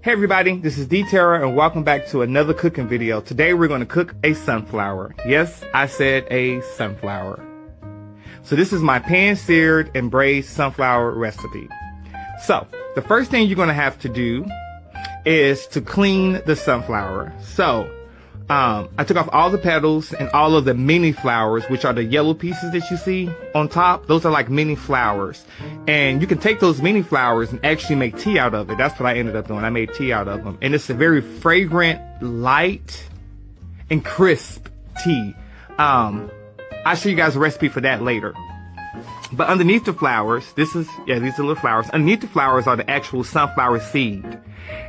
Hey everybody, this is terror2 and welcome back to another cooking video. Today we're going to cook a sunflower. Yes, I said a sunflower. So this is my pan-seared and braised sunflower recipe. So the first thing you're going to have to do is to clean the sunflower. So I took off all the petals and all of the mini flowers, which are the yellow pieces that you see on top. Those are like mini flowers. And you can take those mini flowers and actually make tea out of it. That's what I ended up doing. I made tea out of them. And it's a very fragrant, light, and crisp tea. I'll show you guys a recipe for that later. But underneath the flowers, these are little flowers. Underneath the flowers are the actual sunflower seed.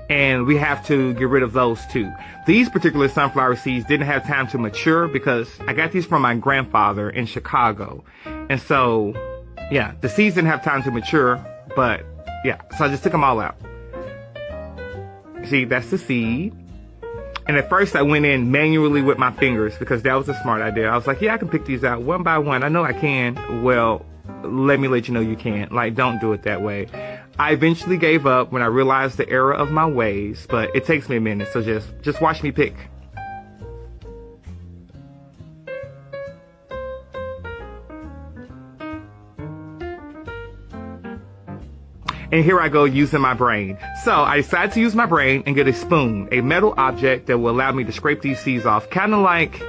And we have to get rid of those too. These particular sunflower seeds didn't have time to mature because I got these from my grandfather in Chicago. And so, yeah, the seeds didn't have time to mature, but yeah, so I just took them all out. See, that's the seed. And at first I went in manually with my fingers because that was a smart idea. I was like, yeah, I can pick these out one by one. I know I can. Well, let me let you know you can't. Like, don't do it that way. I eventually gave up when I realized the error of my ways, but it takes me a minute, so just watch me pick. And here I go using my brain. So I decided to use my brain and get a spoon, a metal object that will allow me to scrape these seeds off, kind of like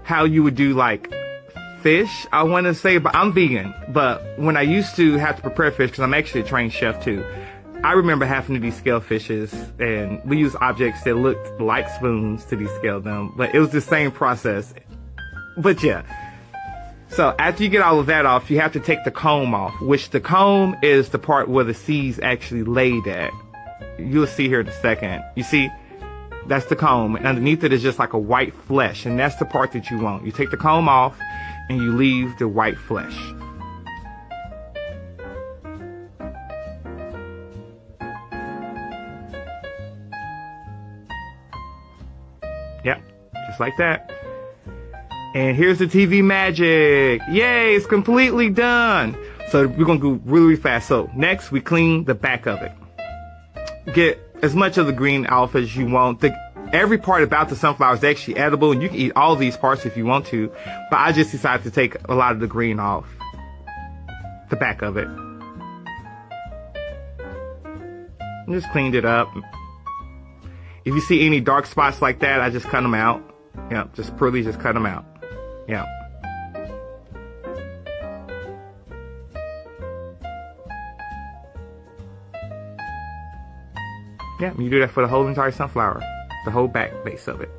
how you would do like fish, I want to say, but I'm vegan. But when I used to have to prepare fish, because I'm actually a trained chef too, I remember having to descale fishes, and we use objects that looked like spoons to descale them, but it was the same process. But yeah, so after you get all of that off, you have to take the comb off, which the comb is the part where the seeds actually laid at. You'll see here in a second. You see, that's the comb, and underneath it is just like a white flesh, and that's the part that you want. You take the comb off, and you leave the white flesh. Yep, just like that. And here's the TV magic. Yay, it's completely done. So we're gonna go really fast. So next we clean the back of it. Get as much of the green off as you want. Every part about the sunflower is actually edible, and you can eat all these parts if you want to, but I just decided to take a lot of the green off the back of it. And just cleaned it up. If you see any dark spots like that, I just cut them out. Yeah, just cut them out. Yeah. Yeah, you do that for the whole entire sunflower. The whole back base of it.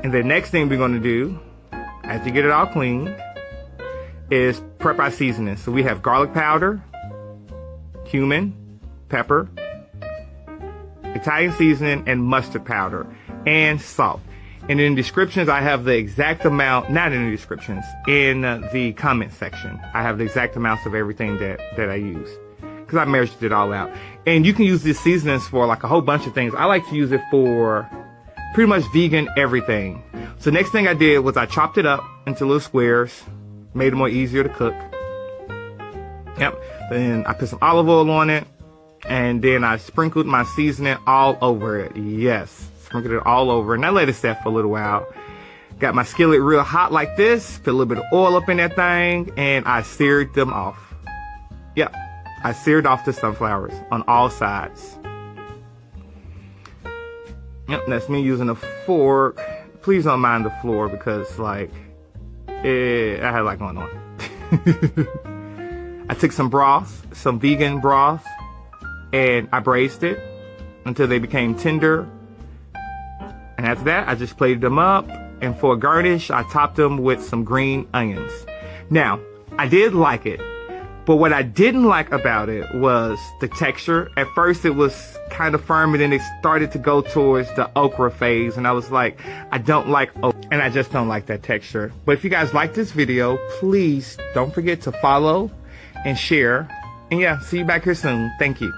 And the next thing we're going to do, after you get it all cleaned, is prep our seasoning. So we have garlic powder, cumin, pepper, Italian seasoning, and mustard powder, and salt. And in the descriptions, I have the exact amount, not in the descriptions, in the comment section. I have the exact amounts of everything that I use, because I measured it all out. And you can use these seasonings for like a whole bunch of things. I like to use it for pretty much vegan everything. So next thing I did was I chopped it up into little squares, made it more easier to cook. Yep. Then I put some olive oil on it, and then I sprinkled my seasoning all over it. Yes, sprinkled it all over, and I let it set for a little while. Got my skillet real hot like this, put a little bit of oil up in that thing, and I seared them off. Yep. I seared off the sunflowers on all sides. Yep, that's me using a fork. Please don't mind the floor because, like, I had a lot going on. I took some broth, some vegan broth, and I braised it until they became tender. And after that, I just plated them up. And for a garnish, I topped them with some green onions. Now, I did like it. But what I didn't like about it was the texture. At first it was kind of firm, and then it started to go towards the okra phase. And I was like, I don't like okra, and I just don't like that texture. But if you guys like this video, please don't forget to follow and share. And yeah, see you back here soon. Thank you.